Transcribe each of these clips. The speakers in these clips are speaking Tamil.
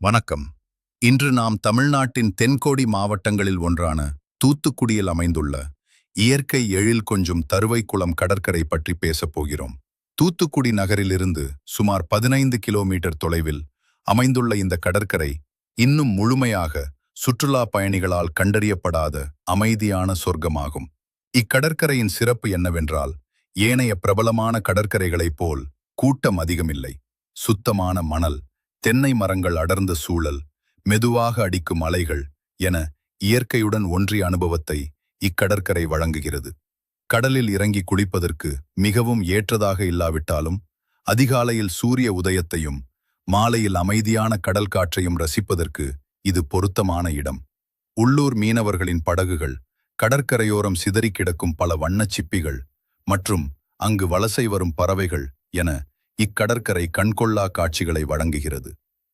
வணக்கம். இன்று நாம் தமிழ்நாட்டின் தென்கோடி மாவட்டங்களில் ஒன்றான தூத்துக்குடியில் அமைந்துள்ள இயற்கை எழில் கொஞ்சும் தருவைக்குளம் கடற்கரை பற்றி பேசப் போகிறோம். தூத்துக்குடி நகரிலிருந்து சுமார் 15 கிலோமீட்டர் தொலைவில் அமைந்துள்ள இந்த கடற்கரை இன்னும் முழுமையாக சுற்றுலா பயணிகளால் கண்டறியப்படாத அமைதியான சொர்க்கமாகும். இக்கடற்கரையின் சிறப்பு என்னவென்றால், ஏனைய பிரபலமான கடற்கரைகளைப் போல் கூட்டம் அதிகமில்லை. சுத்தமான மணல், தென்னை மரங்கள் அடர்ந்த சூழல், மெதுவாக அடிக்கும் அலைகள் என இயற்கையுடன் ஒன்றிய அனுபவத்தை இக்கடற்கரை வழங்குகிறது. கடலில் இறங்கி குளிப்பதற்கு மிகவும் ஏற்றதாக இல்லாவிட்டாலும், அதிகாலையில் சூரிய உதயத்தையும் மாலையில் அமைதியான கடல் காற்றையும் ரசிப்பதற்கு இது பொருத்தமான இடம். உள்ளூர் மீனவர்களின் படகுகள், கடற்கரையோரம் சிதறி கிடக்கும் பல வண்ணச் சிப்பிகள் மற்றும் அங்கு வலசை வரும் பறவைகள் என இக்கடற்கரை கண்கொள்ளா காட்சிகளை வழங்குகிறது.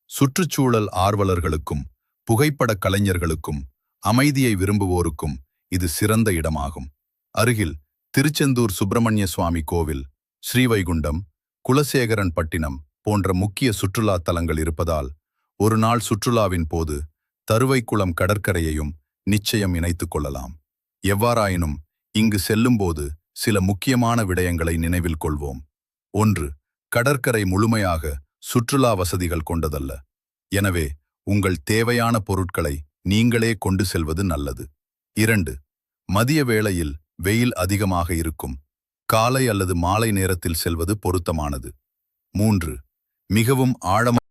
சுற்றுச்சூழல் ஆர்வலர்களுக்கும் புகைப்படக் கலைஞர்களுக்கும் அமைதியை விரும்புவோருக்கும் இது சிறந்த இடமாகும். அருகில் திருச்செந்தூர் சுப்பிரமணிய சுவாமி கோவில், ஸ்ரீவைகுண்டம், குலசேகரன் பட்டினம் போன்ற முக்கிய சுற்றுலா தலங்கள் இருப்பதால் ஒரு நாள் சுற்றுலாவின் போது தருவைக்குளம் கடற்கரையையும் நிச்சயம் இணைத்துக் கொள்ளலாம். எவ்வாறாயினும் இங்கு செல்லும்போது சில முக்கியமான விடயங்களை நினைவில் கொள்வோம். 1. கடற்கரை முழுமையாக சுற்றுலா வசதிகள் கொண்டதல்ல. எனவே உங்கள் தேவையான பொருட்களை நீங்களே கொண்டு செல்வது நல்லது. 2. மதிய வேளையில் வெயில் அதிகமாக இருக்கும். காலை அல்லது மாலை நேரத்தில் செல்வது பொருத்தமானது. 3. மிகவும் ஆழமான